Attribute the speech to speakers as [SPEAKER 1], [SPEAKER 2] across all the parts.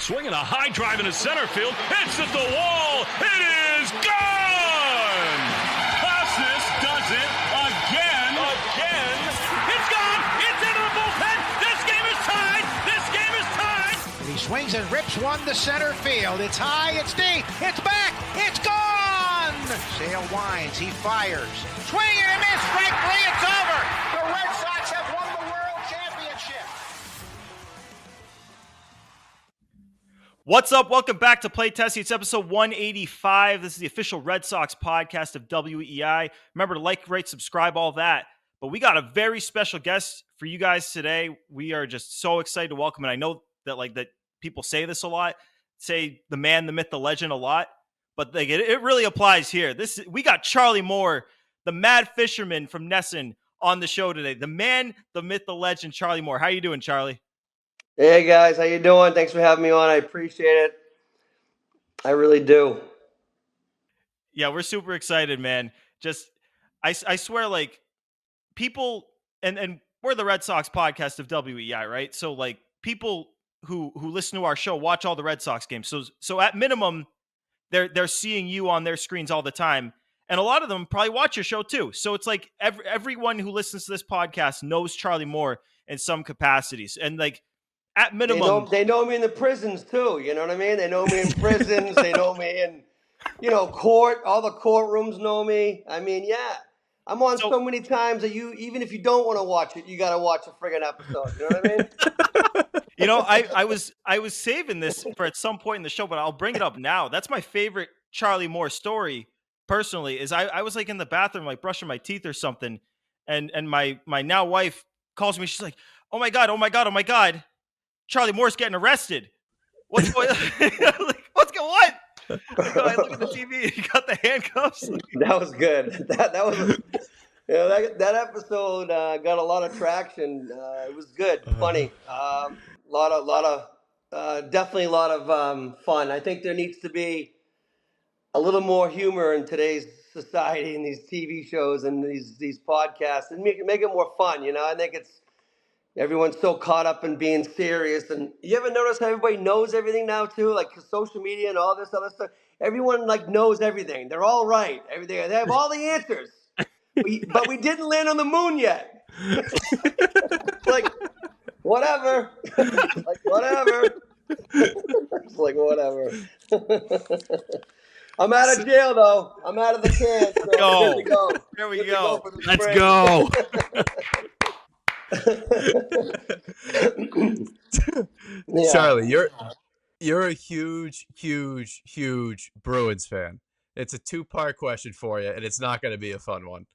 [SPEAKER 1] Swinging a high drive into center field. Hits at the wall. It is gone! Costas does it again. It's gone! It's into the bullpen! This game is tied!
[SPEAKER 2] He swings and rips one to center field. It's high, it's deep, it's back, it's gone! Sale winds, he fires. Swing and a miss, strike three, it's over! The Red Sox have won the World Championship!
[SPEAKER 3] What's up? Welcome back to Play Testing. It's episode 185. This is the official Red Sox podcast of WEI. Remember to like, rate, subscribe, all that. But we got a very special guest for you guys today. We are just so excited to welcome, and I know that people say this a lot, say the man, the myth, the legend a lot, but it really applies here. We got Charlie Moore, the Mad Fisherman from Nesson, on the show today. The man, the myth, the legend, Charlie Moore. How you doing, Charlie?
[SPEAKER 4] Hey guys, how you doing? Thanks for having me on. I appreciate it. I really do.
[SPEAKER 3] Yeah, we're super excited, man. I swear, people, and we're the Red Sox podcast of WEI, right? So people who listen to our show watch all the Red Sox games. So at minimum, they're seeing you on their screens all the time. And a lot of them probably watch your show too. So it's like everyone who listens to this podcast knows Charlie Moore in some capacities. And at minimum,
[SPEAKER 4] they know me in the prisons too. You know what I mean? They know me in prisons. They know me in, court. All the courtrooms know me. I mean, yeah, I'm on so many times that even if you don't want to watch it, you got to watch a friggin' episode. You know what I mean?
[SPEAKER 3] I was saving this for at some point in the show, but I'll bring it up now. That's my favorite Charlie Moore story, personally, is I was in the bathroom, brushing my teeth or something. And my now wife calls me. She's like, oh my God. Charlie Moore's getting arrested. What's going on? What's going on? I look at the TV. He got the handcuffs.
[SPEAKER 4] That was good. That was, that episode got a lot of traction. It was good, funny. Definitely a lot of fun. I think there needs to be a little more humor in today's society, in these TV shows and these podcasts, and make it more fun. I think everyone's so caught up in being serious. And you ever notice how everybody knows everything now too? Social media and all this other stuff. Everyone knows everything. They're all right. Everything. They have all the answers. But we didn't land on the moon yet. Whatever. Whatever. It's whatever. I'm out of jail though. I'm out of the can. So go.
[SPEAKER 3] There we go.
[SPEAKER 1] Let's go.
[SPEAKER 4] Yeah.
[SPEAKER 5] Charlie, you're a huge Bruins fan. It's a two-part question for you, and it's not going to be a fun one.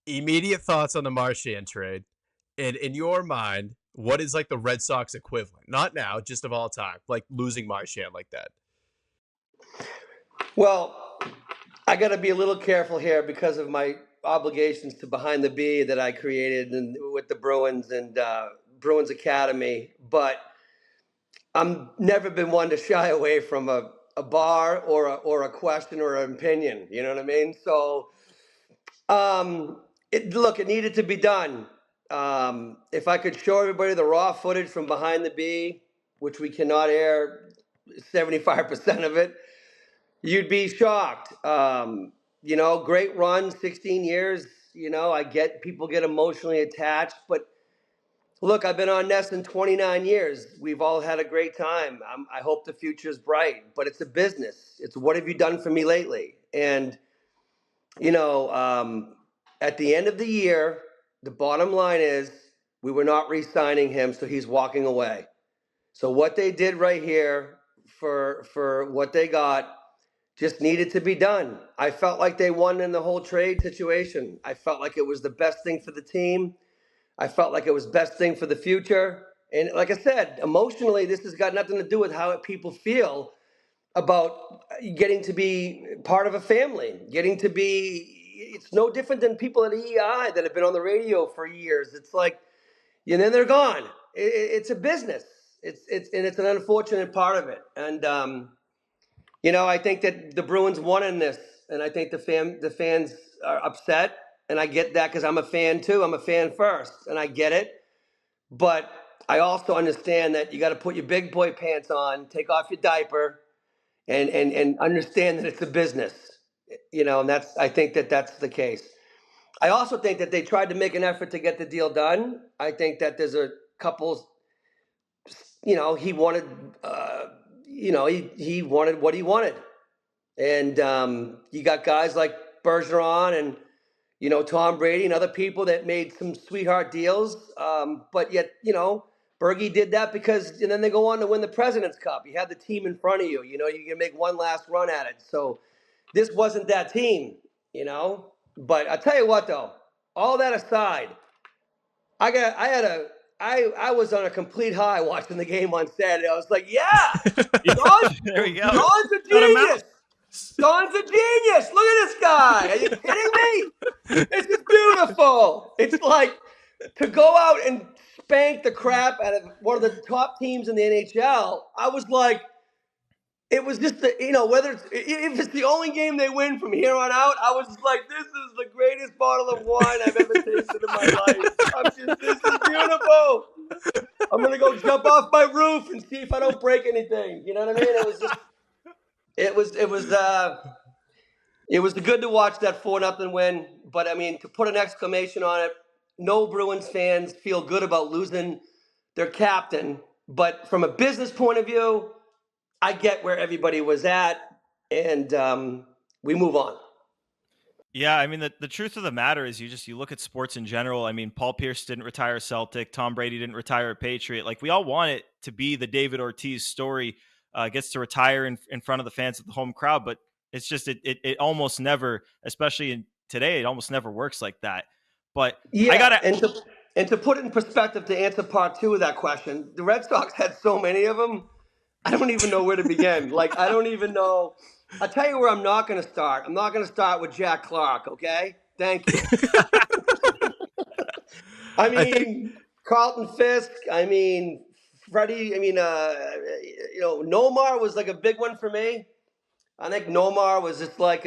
[SPEAKER 5] Immediate thoughts on the Marchand trade, and in your mind, what is the Red Sox equivalent? Not now, just of all time, losing Marchand like that.
[SPEAKER 4] Well, I got to be a little careful here because of my obligations to Behind the B that I created and with the Bruins and Bruins Academy, but I'm never been one to shy away from a bar or a question or an opinion. You know what I mean? So, it needed to be done. If I could show everybody the raw footage from Behind the B, which we cannot air 75% of it, you'd be shocked. Great run, 16 years. I get people get emotionally attached, but look, I've been on Nesson 29 years. We've all had a great time. I hope the future's bright, but it's a business. It's what have you done for me lately? And, at the end of the year, the bottom line is we were not re-signing him, so he's walking away. So what they did right here for what they got just needed to be done. I felt like they won in the whole trade situation. I felt like it was the best thing for the team. I felt like it was best thing for the future. And like I said, emotionally, this has got nothing to do with how people feel about getting to be part of a family, it's no different than people at EI that have been on the radio for years. It's and then they're gone. It's a business. It's an unfortunate part of it. And, I think that the Bruins won in this, and I think the fans are upset, and I get that because I'm a fan too. I'm a fan first, and I get it. But I also understand that you got to put your big boy pants on, take off your diaper, and understand that it's a business, and I think that that's the case. I also think that they tried to make an effort to get the deal done. I think that there's a couple, he wanted, he wanted what he wanted. And you got guys like Bergeron and, Tom Brady and other people that made some sweetheart deals. But yet, Bergie did that and then they go on to win the President's Cup. You had the team in front of you. You can make one last run at it. So this wasn't that team, But I tell you what, though, all that aside, I was on a complete high watching the game on Saturday. I was like, yeah,
[SPEAKER 3] There we go.
[SPEAKER 4] Don's a genius. Don's a genius. Look at this guy. Are you kidding me? This is beautiful. It's like to go out and spank the crap out of one of the top teams in the NHL. I was like, it was just whether if it's the only game they win from here on out, I was like, this is the greatest bottle of wine I've ever tasted in my life. This is beautiful. I'm gonna go jump off my roof and see if I don't break anything. You know what I mean? It was good to watch that 4-0 win. But I mean, to put an exclamation on it, no Bruins fans feel good about losing their captain. But from a business point of view, I get where everybody was at, and we move on.
[SPEAKER 3] Yeah, I mean, the truth of the matter is you look at sports in general. I mean, Paul Pierce didn't retire a Celtic. Tom Brady didn't retire a Patriot. Like, we all want it to be the David Ortiz story, gets to retire in front of the fans of the home crowd. But it's just, it almost never, especially in today, it almost never works like that. But
[SPEAKER 4] yeah,
[SPEAKER 3] I gotta...
[SPEAKER 4] And to put it in perspective, to answer part two of that question, the Red Sox had so many of them, I don't even know where to begin. Like, I don't even know. I'll tell you where I'm not going to start. I'm not going to start with Jack Clark, okay? Thank you. I mean, Carlton Fisk. I mean, Freddie. I mean, Nomar was like a big one for me. I think Nomar was just like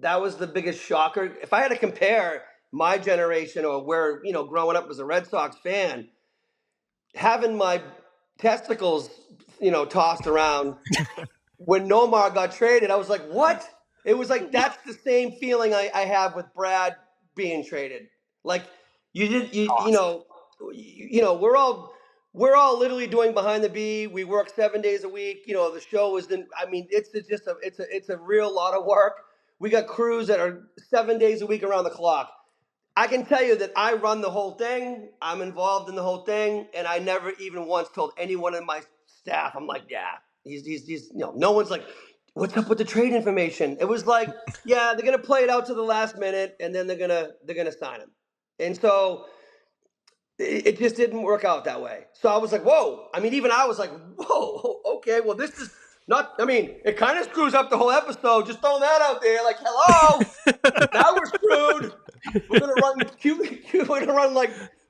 [SPEAKER 4] that was the biggest shocker. If I had to compare my generation or where, growing up as a Red Sox fan, having my testicles tossed around when Nomar got traded, I was like, what? It was like, that's the same feeling I have with Brad being traded. Like, awesome. We're all literally doing Behind the B. We work 7 days a week. The show it's a real lot of work. We got crews that are 7 days a week around the clock. I can tell you that I run the whole thing. I'm involved in the whole thing, and I never even once told anyone in my staff. I'm like, yeah, he's no one's like, what's up with the trade information? It was like, yeah, they're gonna play it out to the last minute, and then they're gonna sign him. And so it just didn't work out that way. So I was like, whoa. I mean, even I was like, whoa, okay, well, this is not. I mean, it kind of screws up the whole episode. Just throwing that out there, like, hello, now we're screwed. We're gonna run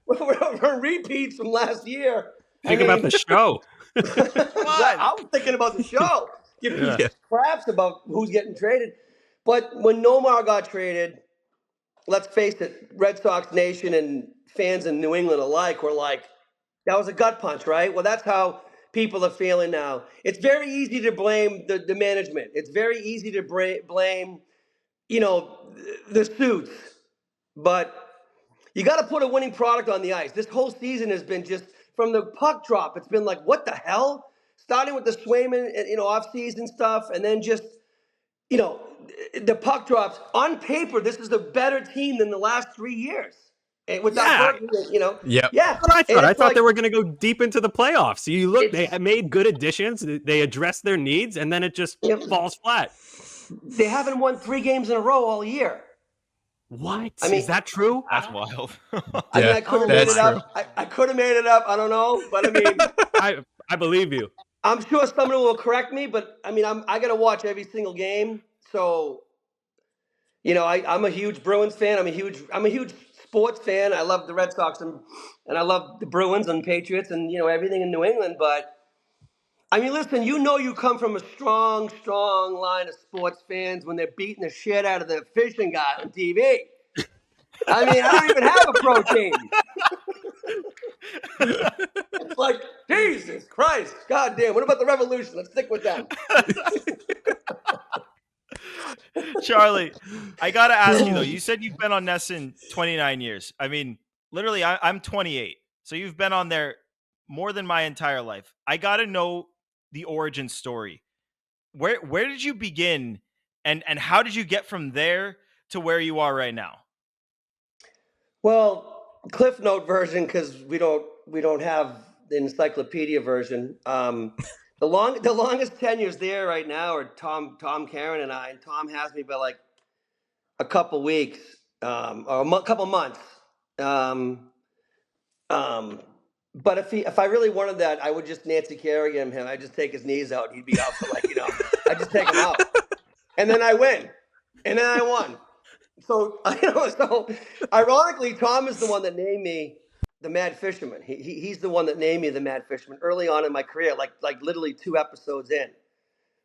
[SPEAKER 4] we're gonna run repeats from last year.
[SPEAKER 6] Think about the show.
[SPEAKER 4] I was thinking about the show. Give craps about who's getting traded. But when Nomar got traded, let's face it, Red Sox Nation and fans in New England alike were like, that was a gut punch, right? Well, that's how people are feeling now. It's very easy to blame the management. It's very easy to blame, the suits. But you got to put a winning product on the ice. This whole season has been just, from the puck drop, it's been like, what the hell? Starting with the Swayman, off-season stuff, and then just, the puck drops. On paper, this is a better team than the last 3 years. With that,
[SPEAKER 5] Yeah.
[SPEAKER 6] That's what I thought. I thought they were going to go deep into the playoffs. So you look, they made good additions. They addressed their needs, and then it just falls flat.
[SPEAKER 4] They haven't won 3 games in a row all year.
[SPEAKER 6] What? I mean, is that true?
[SPEAKER 3] That's wild.
[SPEAKER 4] I mean, I could have made it up. I could have made it up. I don't know, but I mean,
[SPEAKER 6] I believe you.
[SPEAKER 4] I'm sure someone will correct me, but I mean, I got to watch every single game. So, I'm a huge Bruins fan. I'm a huge sports fan. I love the Red Sox and I love the Bruins and Patriots and everything in New England. But I mean, listen, you come from a strong line of sports fans when they're beating the shit out of the fishing guy on TV. I mean, I don't even have a pro team. It's like, Jesus Christ, God damn. What about the Revolution? Let's stick with them.
[SPEAKER 3] Charlie, I got to ask you, though. You said you've been on NESN 29 years. I mean, literally, I'm 28. So you've been on there more than my entire life. I got to know the origin story. Where did you begin, and how did you get from there to where you are right now?
[SPEAKER 4] Well, Cliff Note version, because we don't have the encyclopedia version. The longest tenures there right now are Tom, Karen, and I. And Tom has me by like a couple weeks or couple months. But if I really wanted that, I would just Nancy Kerrigan him. I'd just take his knees out. He'd be out for I'd just take him out, and then I win, and then I won. So so ironically, Tom is the one that named me the Mad Fisherman. He's the one that named me the Mad Fisherman early on in my career, like literally 2 episodes in.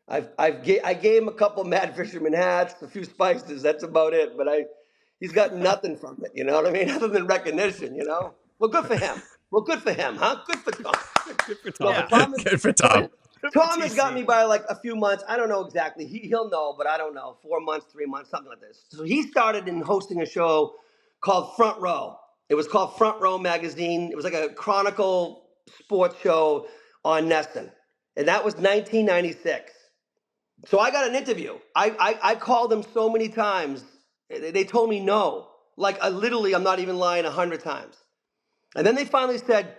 [SPEAKER 4] I gave him a couple Mad Fisherman hats, a few spices. That's about it. But he's got nothing from it. You know what I mean? Other than recognition. Well, good for him. Huh? Good for Tom.
[SPEAKER 6] Good for Tom.
[SPEAKER 4] Well,
[SPEAKER 5] Good for Tom.
[SPEAKER 4] Tom has got me by like a few months. I don't know exactly. He'll know, but I don't know. 4 months, 3 months, something like this. So he started in hosting a show called Front Row. It was called Front Row Magazine. It was like a chronicle sports show on NESN. And that was 1996. So I got an interview. I called them so many times. They told me no. Like literally, I'm not even lying, 100 times. And then they finally said,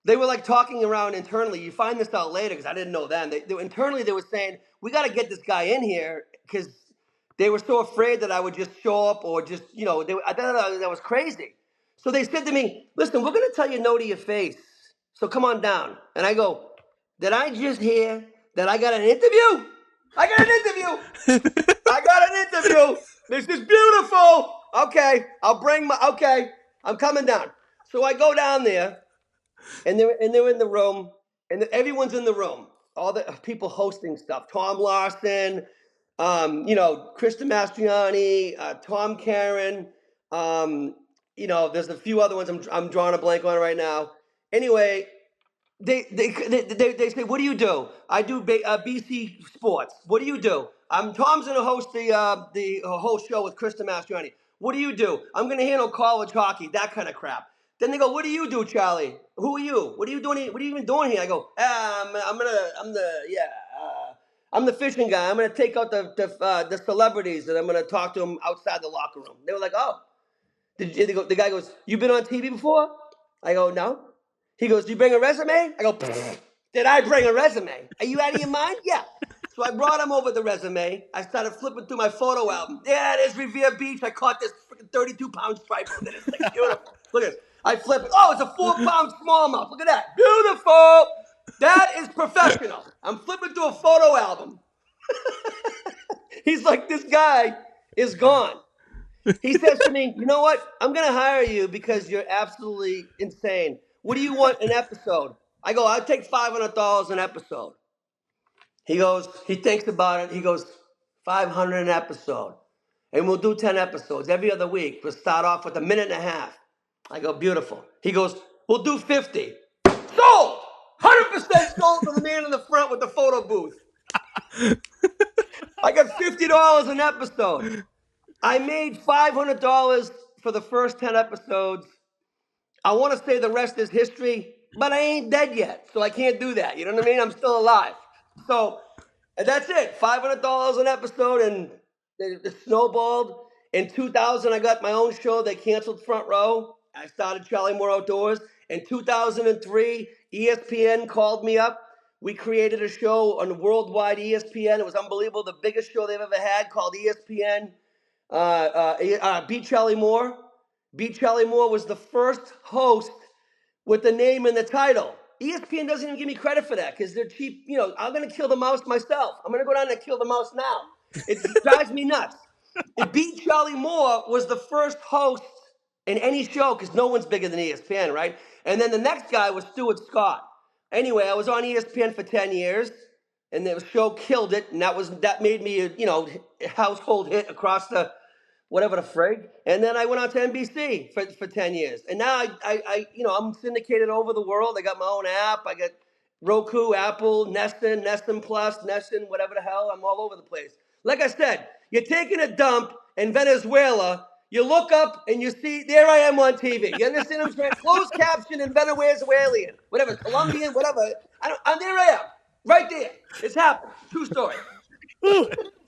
[SPEAKER 4] they were like talking around internally. You find this out later because I didn't know then. Internally, they were saying, we got to get this guy in here because they were so afraid that I would just show up or just, I thought that was crazy. So they said to me, listen, we're going to tell you no to your face. So come on down. And I go, did I just hear that I got an interview? I got an interview. This is beautiful. Okay, I'm coming down. So I go down there. And they're in the room, and everyone's in the room. All the people hosting stuff. Tom Larson, Krista Mastriani, Tom Karen. There's a few other ones I'm drawing a blank on right now. Anyway, they say, what do you do? I do BC Sports. What do you do? Tom's going to host the whole show with Krista Mastriani. What do you do? I'm going to handle college hockey, that kind of crap. Then they go, what do you do, Charlie? Who are you? What are you doing? What are you even doing here? I go, I'm the fishing guy. I'm gonna take out the celebrities and I'm gonna talk to them outside the locker room. They were like, oh, the guy goes, you been on TV before? I go, no. He goes, do you bring a resume? I go, did I bring a resume? Are you out of your mind? Yeah. So I brought him over the resume. I started flipping through my photo album. Yeah, there's Revere Beach. I caught this freaking 32-pound striper. It's like beautiful. Look at it. I flip it. Oh, it's a 4-pound smallmouth. Look at that. Beautiful. That is professional. I'm flipping through a photo album. He's like, this guy is gone. He says to me, you know what? I'm going to hire you because you're absolutely insane. What do you want an episode? I go, I'll take $500 an episode. He goes, he thinks about it. He goes, $500 an episode. And we'll do 10 episodes every other week. We'll start off with a minute and a half. I go, beautiful. He goes, we'll do 50. Sold! 100% sold to the man in the front with the photo booth. I got $50 an episode. I made $500 for the first 10 episodes. I want to say the rest is history, but I ain't dead yet, so I can't do that. You know what I mean? I'm still alive. So that's it. $500 an episode, and it snowballed. In 2000, I got my own show. They canceled Front Row. I started Charlie Moore Outdoors. In 2003, ESPN called me up. We created a show on worldwide ESPN. It was unbelievable. The biggest show they've ever had, called ESPN Beat Charlie Moore. Beat Charlie Moore was the first host with the name in the title. ESPN doesn't even give me credit for that because they're cheap. I'm going to kill the mouse myself. I'm going to go down and kill the mouse now. It drives me nuts. Beat Charlie Moore was the first host in any show because no one's bigger than ESPN, right? And then the next guy was Stuart Scott. Anyway, I was on ESPN for 10 years, and the show killed it, and that made me a household hit across the whatever the frig. And then I went on to NBC for 10 years. And now I'm syndicated over the world. I got my own app. I got Roku, Apple, Neston Plus, Neston, whatever the hell. I'm all over the place. Like I said, you're taking a dump in Venezuela. You look up and you see, there I am on TV. You understand what I'm saying? Closed caption in Venezuelan, whatever, Colombian, whatever. There I am, right there. It's happened. True story.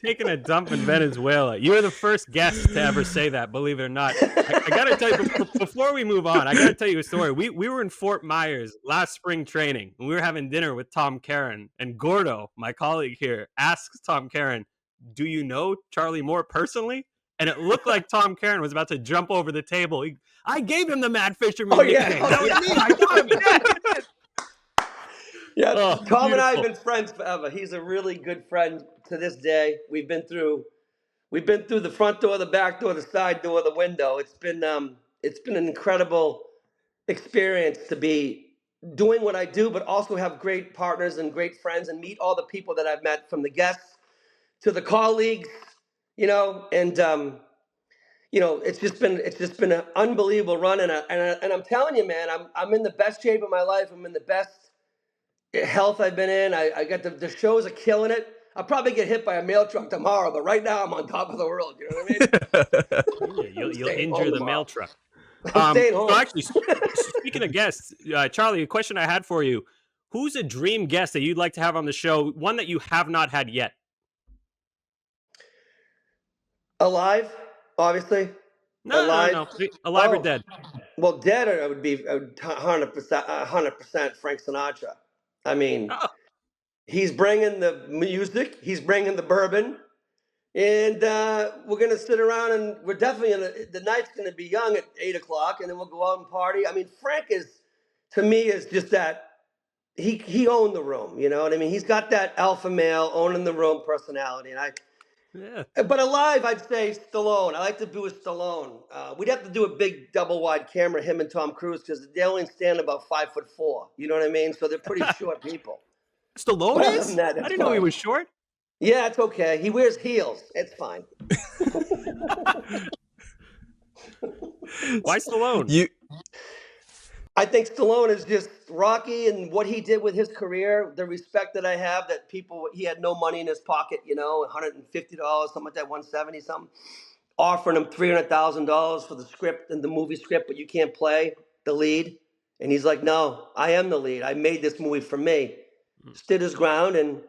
[SPEAKER 6] Taking a dump in Venezuela. You're the first guest to ever say that, believe it or not. I got to tell you, before we move on, I got to tell you a story. We were in Fort Myers last spring training, and we were having dinner with Tom Caron. And Gordo, my colleague here, asks Tom Caron, do you know Charlie Moore personally? And it looked like Tom Caron was about to jump over the table. I gave him the Mad Fisherman nickname. That was me. I got him.
[SPEAKER 4] Yeah, Tom and I have been friends forever. He's a really good friend to this day. We've been through the front door, the back door, the side door, the window. It's been an incredible experience to be doing what I do, but also have great partners and great friends and meet all the people that I've met, from the guests to the colleagues, and it's just been an unbelievable run. And I'm telling you, man, I'm in the best shape of my life. I'm in the best health I've been in. I got the shows are killing it. I'll probably get hit by a mail truck tomorrow, but right now I'm on top of the world. You know what I mean?
[SPEAKER 6] Yeah, you'll injure the mail truck.
[SPEAKER 4] I'm staying home.
[SPEAKER 6] So actually, speaking of guests, Charlie, a question I had for you: who's a dream guest that you'd like to have on the show? One that you have not had yet.
[SPEAKER 4] Alive, obviously.
[SPEAKER 6] No. Alive or dead?
[SPEAKER 4] Well, dead, I would be 100% Frank Sinatra. I mean, he's bringing the music, he's bringing the bourbon, and we're gonna sit around, and we're definitely the night's gonna be young at 8:00, and then we'll go out and party. I mean, Frank to me, is just that he owned the room. You know what I mean? He's got that alpha male owning the room personality, and But alive, I'd say Stallone. I like to do a Stallone. We'd have to do a big double wide camera, him and Tom Cruise, because they only stand about 5'4". You know what I mean? So they're pretty short people.
[SPEAKER 6] Stallone is? I didn't know he was short.
[SPEAKER 4] Yeah, it's okay. He wears heels. It's fine.
[SPEAKER 6] Why Stallone?
[SPEAKER 4] I think Stallone is just Rocky, and what he did with his career, the respect that I have, that he had no money in his pocket, $150, something like that, $170 something, offering him $300,000 for the script and the movie script, but you can't play the lead. And he's like, no, I am the lead. I made this movie for me. Stood his ground and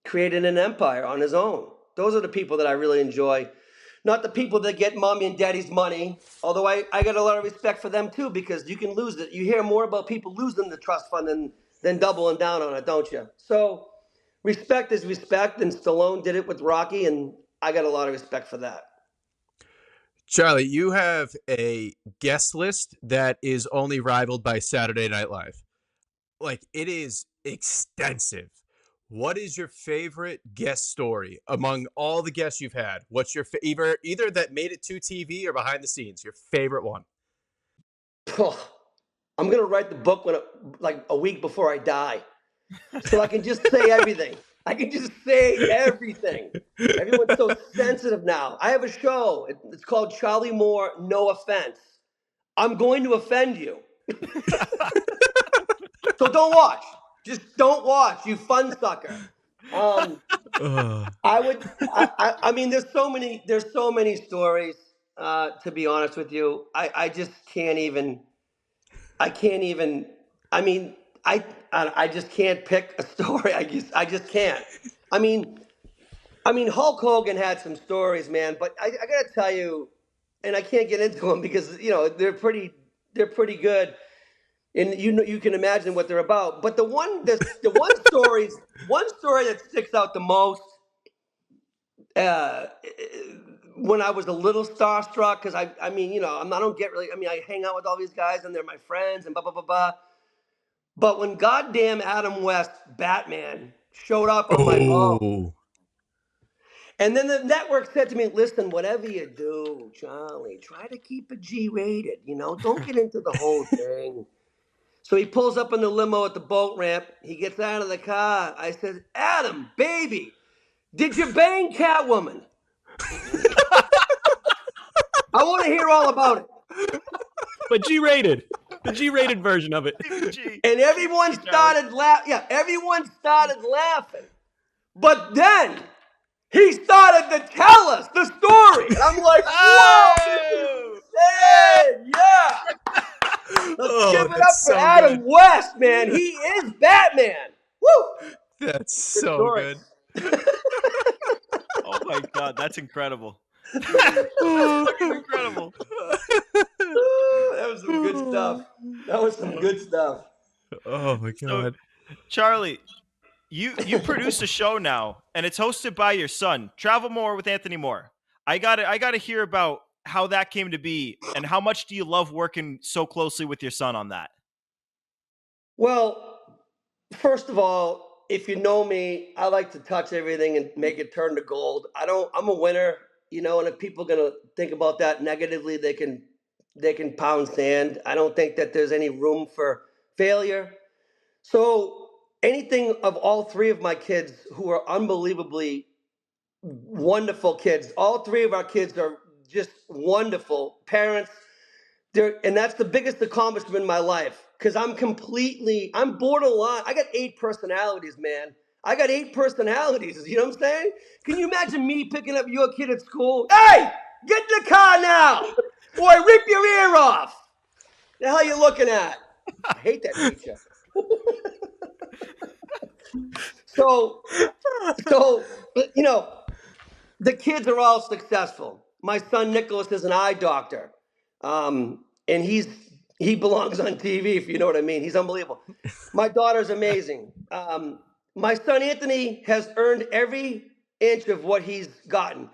[SPEAKER 4] created an empire on his own. Those are the people that I really enjoy. Not the people that get mommy and daddy's money, although I got a lot of respect for them too, because you can lose it. You hear more about people losing the trust fund than doubling down on it, don't you? So respect is respect, and Stallone did it with Rocky, and I got a lot of respect for that.
[SPEAKER 5] Charlie, you have a guest list that is only rivaled by Saturday Night Live. Like, it is extensive. What is your favorite guest story among all the guests you've had? What's your either that made it to TV or behind the scenes? Your favorite one?
[SPEAKER 4] I'm gonna write the book like a week before I die, so I can just say everything. I can just say everything. Everyone's so sensitive now. I have a show. It's called Charlie Moore. No offense. I'm going to offend you, so don't watch. Just don't watch, you fun sucker. I mean, there's so many stories. To be honest with you, I just can't even. I mean, I just can't pick a story. I just can't. I mean, Hulk Hogan had some stories, man. But I gotta tell you, and I can't get into them because they're pretty good. And you can imagine what they're about. But the one story that sticks out the most, when I was a little starstruck, because I don't get really. I mean, I hang out with all these guys and they're my friends and blah blah blah blah. But when goddamn Adam West Batman showed up on my phone, and then the network said to me, "Listen, whatever you do, Charlie, try to keep it G-rated. Don't get into the whole thing." So he pulls up in the limo at the boat ramp. He gets out of the car. I said, "Adam, baby, did you bang Catwoman?" I want to hear all about it.
[SPEAKER 6] But G-rated. The G-rated version of it.
[SPEAKER 4] And everyone started laughing. Yeah, everyone started laughing. But then he started to tell us the story. And I'm like, whoa, this is insane. Yeah. Let's give it up for Adam West, man. He is Batman. Woo!
[SPEAKER 5] That's so good.
[SPEAKER 3] Oh my God, that's incredible. That's fucking incredible.
[SPEAKER 4] That was some good stuff. That was some good stuff.
[SPEAKER 5] Oh my God.
[SPEAKER 3] So, Charlie, you produce a show now, and it's hosted by your son, Travel More with Anthony Moore. I gotta hear about how that came to be, and how much do you love working so closely with your son on that?
[SPEAKER 4] Well, first of all, if you know me, I like to touch everything and make it turn to gold. I'm a winner, and if people are gonna think about that negatively, they can pound sand. I don't think that there's any room for failure. So anything of all three of my kids, who are unbelievably wonderful kids, all three of our kids are just wonderful parents. And that's the biggest accomplishment in my life, because I'm borderline. I got 8 personalities, man. I got 8 personalities. You know what I'm saying? Can you imagine me picking up your kid at school? Hey, get in the car now, or I rip your ear off. The hell you looking at? I hate that teacher. So, the kids are all successful. My son Nicholas is an eye doctor, and he belongs on TV, if you know what I mean. He's unbelievable. My daughter's amazing. My son Anthony has earned every inch of what he's gotten.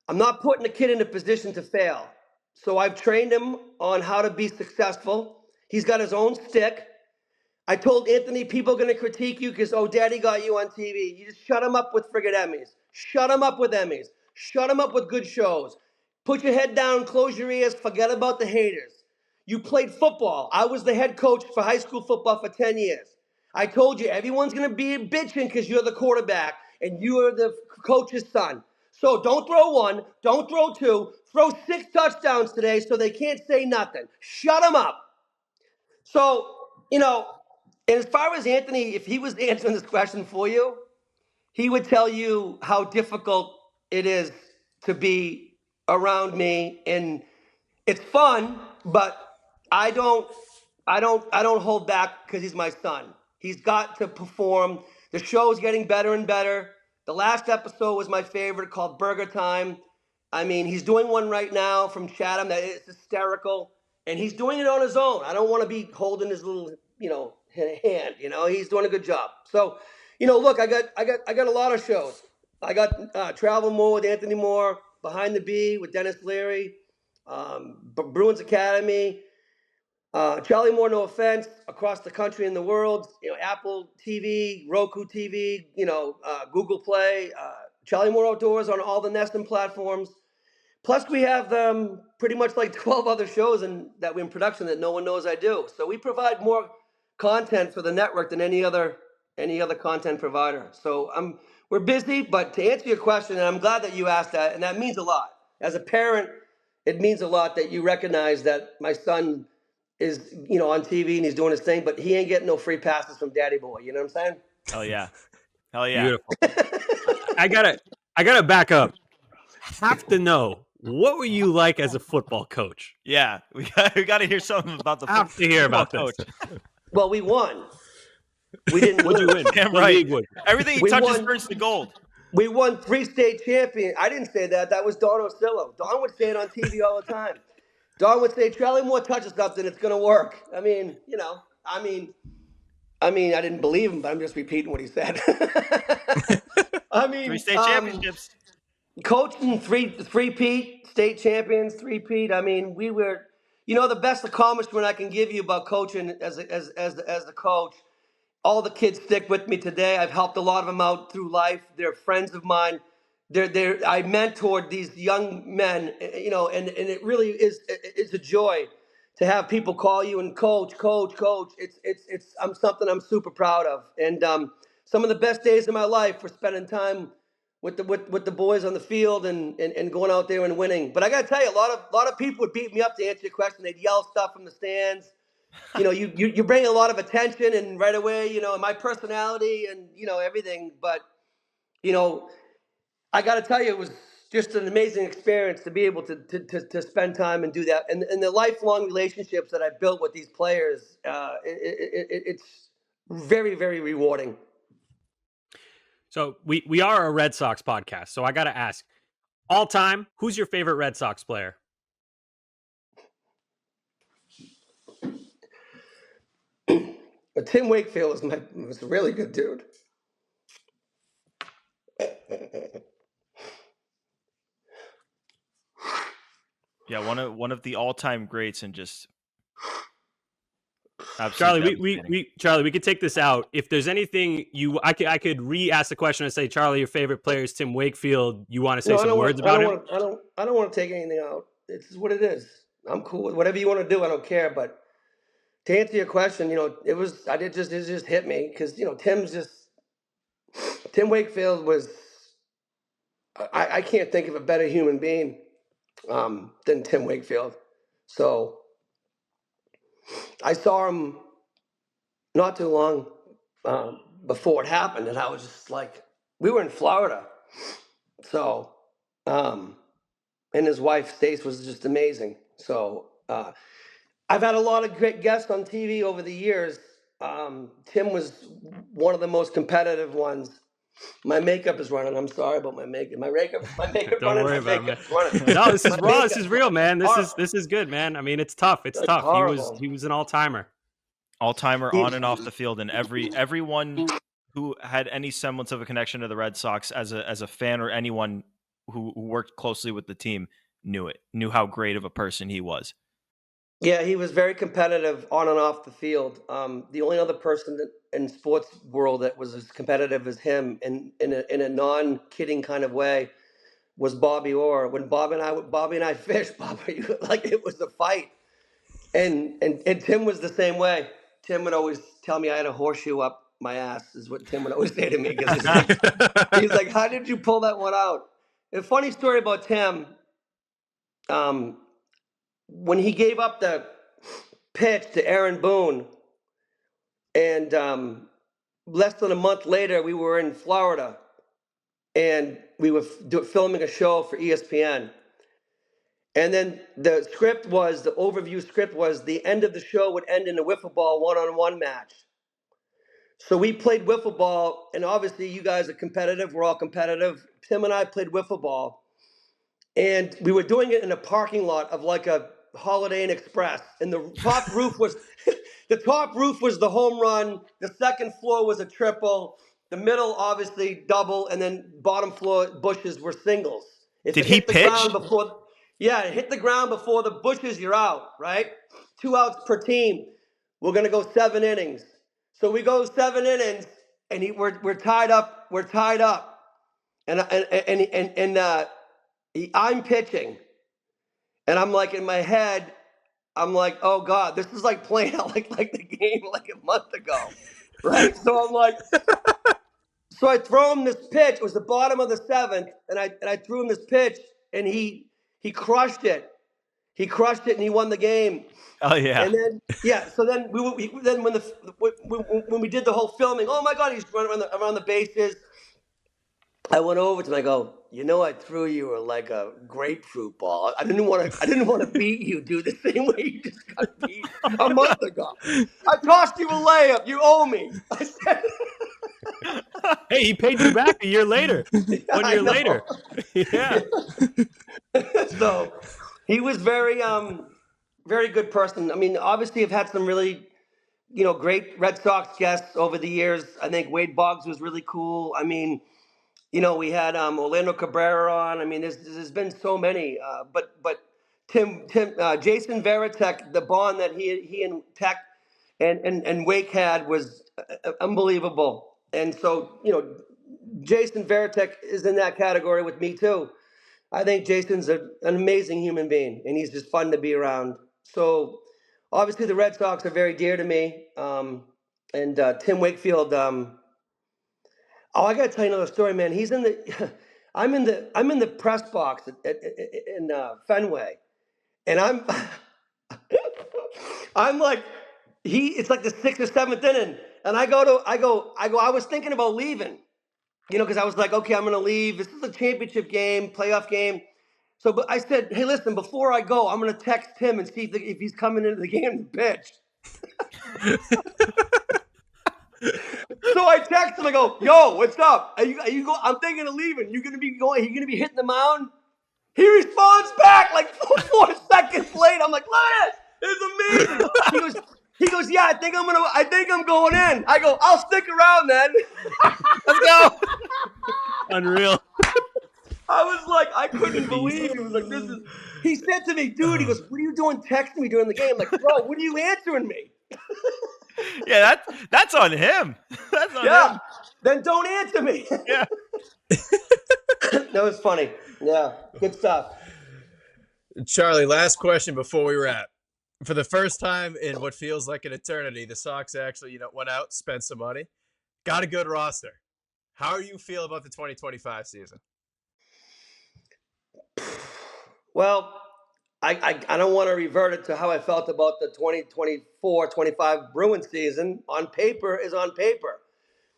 [SPEAKER 4] I'm not putting the kid in a position to fail. So I've trained him on how to be successful. He's got his own stick. I told Anthony, people are going to critique you because, daddy got you on TV. You just shut him up with friggin' Emmys. Shut him up with Emmys. Shut him up with good shows. Put your head down, close your ears, forget about the haters. You played football. I was the head coach for high school football for 10 years. I told you, everyone's going to be bitching because you're the quarterback and you are the coach's son. So don't throw 1, don't throw 2, throw 6 touchdowns today so they can't say nothing. Shut them up. So, and as far as Anthony, if he was answering this question for you, he would tell you how difficult it is to be around me. And it's fun, but I don't hold back because he's my son. He's got to perform. The show's getting better and better. The last episode was my favorite, called Burger Time. I mean, he's doing one right now from Chatham that is hysterical, and he's doing it on his own. I don't want to be holding his little, hand. He's doing a good job. So, look, I got a lot of shows. I got Travel More with Anthony Moore, Behind the Bee with Dennis Leary, Bruins Academy, Charlie Moore, No Offense, across the country and the world. Apple TV, Roku TV, Google Play, Charlie Moore Outdoors on all the Neston platforms. Plus, we have pretty much like 12 other shows that we're in production that no one knows I do. So we provide more content for the network than any other content provider. So we're busy, but to answer your question, and I'm glad that you asked that, and that means a lot. As a parent, it means a lot that you recognize that my son is, on TV and he's doing his thing, but he ain't getting no free passes from Daddy Boy. You know what I'm saying?
[SPEAKER 3] Hell yeah. Hell yeah.
[SPEAKER 6] Beautiful. I gotta back up. Have to know, what were you like as a football coach?
[SPEAKER 3] Yeah, we got to hear something about the
[SPEAKER 6] Have to hear about
[SPEAKER 3] coach.
[SPEAKER 6] this.
[SPEAKER 4] Well, we won. We didn't
[SPEAKER 6] What'd
[SPEAKER 4] lose.
[SPEAKER 6] you win?
[SPEAKER 3] Damn
[SPEAKER 6] What
[SPEAKER 3] right.
[SPEAKER 6] league was it?
[SPEAKER 3] Everything he
[SPEAKER 4] We
[SPEAKER 3] touches
[SPEAKER 4] won.
[SPEAKER 3] turns to gold.
[SPEAKER 4] We won 3 state champions. I didn't say that. That was Don Osillo. Don would say it on TV all the time. Don would say, Charlie Moore touches something, it's going to work. I mean, I didn't believe him, but I'm just repeating what he said.
[SPEAKER 3] 3 state championships.
[SPEAKER 4] Coaching three-peat, state champions, three-peat. I mean, we were, the best accomplishment I can give you about coaching as the coach. All the kids stick with me today. I've helped a lot of them out through life. They're friends of mine. I mentored these young men, and it really it's a joy to have people call you and coach. It's something I'm super proud of. And some of the best days of my life were spending time with the boys on the field and going out there and winning. But I got to tell you, a lot of people would beat me up to answer your question. They'd yell stuff from the stands. You bring a lot of attention, and right away, my personality and everything. But I got to tell you, it was just an amazing experience to be able to spend time and do that, and the lifelong relationships that I built with these players. It's very, very rewarding.
[SPEAKER 6] So we are a Red Sox podcast. So I got to ask, all time, who's your favorite Red Sox player?
[SPEAKER 4] But Tim Wakefield was a really good dude.
[SPEAKER 3] Yeah, one of the all-time greats, and just
[SPEAKER 6] Charlie, Charlie, we could take this out. If there's anything I could re-ask the question and say, Charlie, your favorite player is Tim Wakefield. You want to say some words about him?
[SPEAKER 4] I don't want to take anything out. It's what it is. I'm cool with whatever you want to do. I don't care. But to answer your question, it just hit me because Tim Wakefield was. I can't think of a better human being than Tim Wakefield. So I saw him not too long before it happened, and I was just like, we were in Florida. So, and his wife, Stace, was just amazing. So I've had a lot of great guests on TV over the years. Tim was one of the most competitive ones. My makeup is running. I'm sorry about my makeup. My makeup
[SPEAKER 6] Don't
[SPEAKER 4] running.
[SPEAKER 6] worry
[SPEAKER 4] My
[SPEAKER 6] about it,
[SPEAKER 4] makeup's running.
[SPEAKER 6] No, this is raw.
[SPEAKER 4] makeup-
[SPEAKER 6] This is real, man. This is good, man. I mean, it's tough. It's tough.
[SPEAKER 4] horrible.
[SPEAKER 6] He was an all-timer.
[SPEAKER 3] all-timer on and off the field, and everyone who had any semblance of a connection to the Red Sox as a fan, or anyone who worked closely with the team, knew how great of a person he was.
[SPEAKER 4] Yeah, he was very competitive on and off the field. The only other person in sports world that was as competitive as him, in a non-kidding kind of way, was Bobby Orr. When Bobby and I fished, Bobby, like, it was a fight, and Tim was the same way. Tim would always tell me I had a horseshoe up my ass, is what Tim would always say to me, because he's like, how did you pull that one out? A funny story about Tim. When he gave up the pitch to Aaron Boone, and less than a month later, we were in Florida, and we were filming a show for ESPN. And then the overview script was the end of the show would end in a wiffle ball one-on-one match. So we played wiffle ball, and obviously you guys are competitive. We're all competitive. Tim and I played wiffle ball, and we were doing it in a parking lot of like a Holiday Inn Express, and the top roof was the home run. The second floor was a triple. The middle, obviously, double, and then bottom floor bushes were singles. If
[SPEAKER 3] Did
[SPEAKER 4] it
[SPEAKER 3] he
[SPEAKER 4] hit the
[SPEAKER 3] pitch?
[SPEAKER 4] ground it hit the ground before the bushes, you're out, right? 2 outs per team. We're gonna go 7 innings. So we go 7 innings, and we're tied up. We're tied up, and I'm pitching. And I'm like, in my head, I'm like, oh God, this is like playing out like the game like a month ago, right? So I'm like, so I throw him this pitch. It was the bottom of the 7th, and I threw him this pitch, and he crushed it. He crushed it, and he won the game.
[SPEAKER 3] Oh yeah.
[SPEAKER 4] And then so then when we did the whole filming, oh my God, he's running around the bases. I went over to him. I go, I threw you like a grapefruit ball. I didn't want to beat you, dude, the same way you just got beat a month ago. I tossed you a layup. You owe me. I said.
[SPEAKER 6] Hey, he paid you back a year later. 1 year later. Yeah.
[SPEAKER 4] So he was very good person. I mean, obviously, I've had some really, great Red Sox guests over the years. I think Wade Boggs was really cool. I mean, we had Orlando Cabrera on. I mean, there's been so many. But Jason Varitek, the bond that he and Tech and Wake had was unbelievable. And so, Jason Varitek is in that category with me too. I think Jason's an amazing human being, and he's just fun to be around. So obviously the Red Sox are very dear to me. And Tim Wakefield, I got to tell you another story, man. He's in the I'm in the press box in Fenway, and I'm like, it's like the 6th or 7th inning, and I was thinking about leaving, because I was like, okay, I'm going to leave. This is a championship game, playoff game. So, but I said, hey, listen, before I go, I'm going to text him and see if he's coming into the game to pitch. So I text him. I go, yo, what's up? Are you go? I'm thinking of leaving. You gonna be going? You gonna be hitting the mound? He responds back like 4 seconds late. I'm like, look at this. It's amazing. He goes, yeah, I think I'm going in. I go, I'll stick around then.
[SPEAKER 3] Let's go.
[SPEAKER 6] Unreal.
[SPEAKER 4] I was like, I couldn't believe it. He was like, this is. He said to me, dude, he goes, what are you doing texting me during the game? I'm like, bro, what are you answering me?
[SPEAKER 3] Yeah, that's on him. That's on
[SPEAKER 4] Yeah.
[SPEAKER 3] him.
[SPEAKER 4] Then don't answer me.
[SPEAKER 3] Yeah.
[SPEAKER 4] That was funny. Yeah, good stuff.
[SPEAKER 5] Charlie, last question before we wrap. For the first time in what feels like an eternity, the Sox actually, went out, spent some money, got a good roster. How do you feel about the 2025 season?
[SPEAKER 4] Well, I don't want to revert it to how I felt about the 2024-25 Bruins season. On paper is on paper.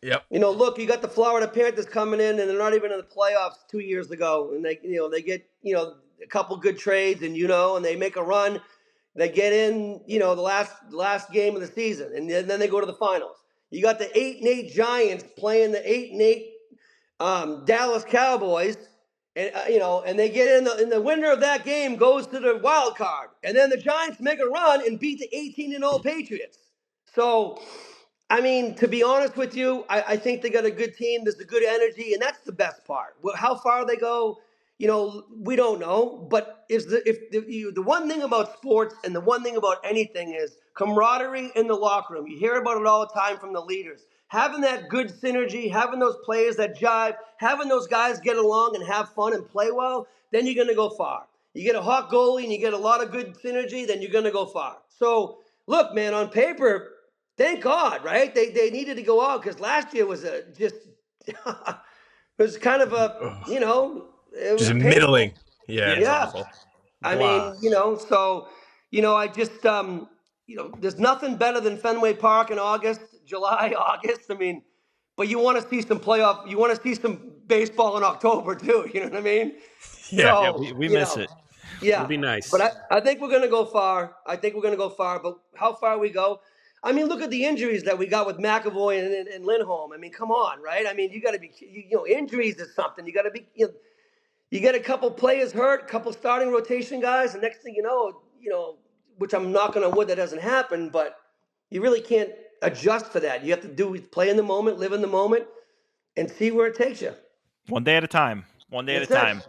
[SPEAKER 5] Yep.
[SPEAKER 4] Look, you got the Florida Panthers coming in, and they're not even in the playoffs 2 years ago, and they get a couple good trades, and and they make a run. They get in, the last game of the season, and then they go to the finals. You got the 8-8 Giants playing the 8-8 Dallas Cowboys, and and they get in the winner of that game goes to the wild card, and then the Giants make a run and beat the 18-0 Patriots. So, I mean, to be honest with you, I think they got a good team. There's a good energy, and that's the best part. How far they go, we don't know. But if the one thing about sports and the one thing about anything is camaraderie in the locker room. You hear about it all the time from the leaders. Having that good synergy, having those players that jive, having those guys get along and have fun and play well, then you're going to go far. You get a hot goalie and you get a lot of good synergy, then you're going to go far. So, look, man, on paper, thank God, right? They needed to go out because last year was it was kind of it was
[SPEAKER 5] Just
[SPEAKER 4] painful.
[SPEAKER 5] middling. Yeah, it's
[SPEAKER 4] Yeah.
[SPEAKER 5] awful.
[SPEAKER 4] I mean, so I just there's nothing better than Fenway Park in July, August. I mean, but you want to see some playoff, you want to see some baseball in October too. You know what I mean?
[SPEAKER 5] Yeah.
[SPEAKER 4] So,
[SPEAKER 3] we miss it.
[SPEAKER 4] Yeah,
[SPEAKER 6] It'd be nice.
[SPEAKER 4] But I think we're going to go far. But how far we go? I mean, look at the injuries that we got with McAvoy and Lindholm. I mean, come on, right? I mean, you got to be, injuries is something. You got to be, you get a couple players hurt, a couple starting rotation guys, and next thing you know, which I'm not going to wood that doesn't happen, but you really can't adjust for that. You have to play in the moment, live in the moment, and see where it takes you.
[SPEAKER 3] One day at a time. One day
[SPEAKER 4] That's
[SPEAKER 3] at a
[SPEAKER 4] it.
[SPEAKER 3] time.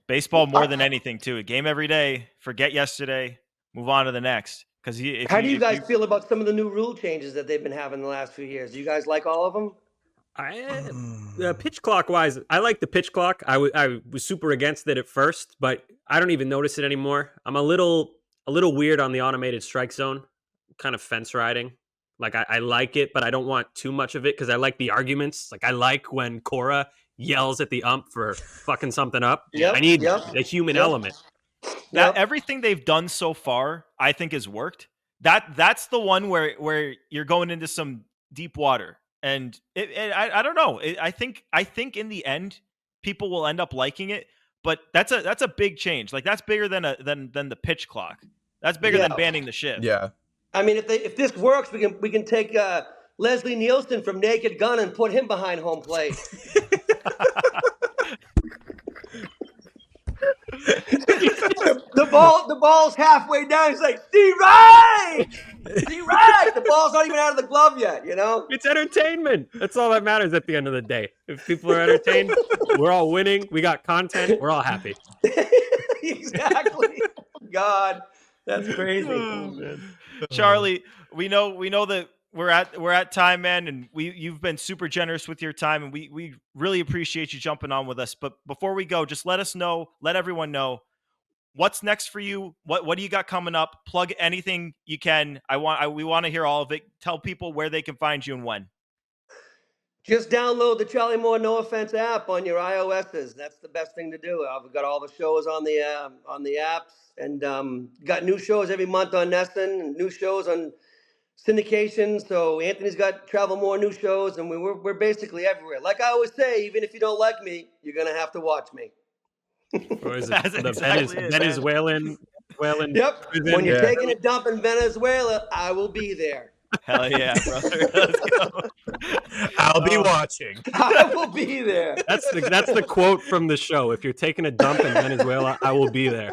[SPEAKER 3] Baseball more than anything, too. A game every day. Forget yesterday. Move on to the next.
[SPEAKER 4] How do you guys feel about some of the new rule changes that they've been having the last few years? Do you guys like all of them?
[SPEAKER 6] Pitch clock wise, I like the pitch clock. I was super against it at first, but I don't even notice it anymore. I'm a little weird on the automated strike zone, kind of fence riding. Like I like it, but I don't want too much of it because I like the arguments. Like I like when Cora yells at the ump for fucking something up.
[SPEAKER 4] Yep,
[SPEAKER 6] I need
[SPEAKER 4] yep,
[SPEAKER 6] a human
[SPEAKER 4] yep.
[SPEAKER 6] element.
[SPEAKER 3] That everything they've done so far, I think, has worked. That's the one where you're going into some deep water, and I don't know. I think in the end, people will end up liking it. But that's a big change. Like that's bigger than the pitch clock. That's bigger than banning the shift.
[SPEAKER 5] Yeah.
[SPEAKER 4] I mean, if this works, we can take Leslie Nielsen from Naked Gun and put him behind home plate. The ball's halfway down. He's like, Steve Wright! Steve Wright! The ball's not even out of the glove yet,
[SPEAKER 6] It's entertainment. That's all that matters at the end of the day. If people are entertained, we're all winning. We got content. We're all happy.
[SPEAKER 4] Exactly. God, that's crazy.
[SPEAKER 3] Charlie, we know that we're at time, man, and you've been super generous with your time, and we really appreciate you jumping on with us. But before we go, just let everyone know what's next for you. What do you got coming up? Plug anything you can. We want to hear all of it. Tell people where they can find you and when.
[SPEAKER 4] Just download the Charlie Moore No Offense app on your iOSs. That's the best thing to do. I've got all the shows on the apps, and got new shows every month on Nesson, and new shows on syndication. So Anthony's got Travel More new shows, and we're basically everywhere. Like I always say, even if you don't like me, you're gonna have to watch me.
[SPEAKER 6] Or is it
[SPEAKER 3] That's
[SPEAKER 6] the
[SPEAKER 3] exactly it, man.
[SPEAKER 6] Venezuelan?
[SPEAKER 4] Yep.
[SPEAKER 6] prison?
[SPEAKER 4] When you're
[SPEAKER 5] Yeah.
[SPEAKER 4] taking a dump in Venezuela, I will be there.
[SPEAKER 3] Hell yeah, brother. Let's go.
[SPEAKER 5] I'll be watching.
[SPEAKER 4] I will be there.
[SPEAKER 6] That's the quote from the show. If you're taking a dump in Venezuela, I will be there.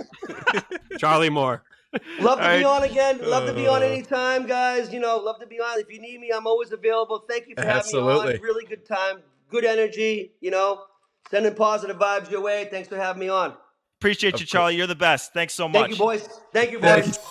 [SPEAKER 6] Charlie Moore.
[SPEAKER 4] Love to
[SPEAKER 3] All
[SPEAKER 4] be
[SPEAKER 3] right.
[SPEAKER 4] on again. Love to be on anytime, guys. Love to be on. If you need me, I'm always available. Thank you for having me
[SPEAKER 5] Absolutely.
[SPEAKER 4] on. Really good time. Good energy. Sending positive vibes your way. Thanks for having me on.
[SPEAKER 3] Appreciate you, Charlie. You're the best. Thanks so much.
[SPEAKER 4] Thank you, boys. Thank you,
[SPEAKER 5] Thank
[SPEAKER 4] boys.
[SPEAKER 5] you.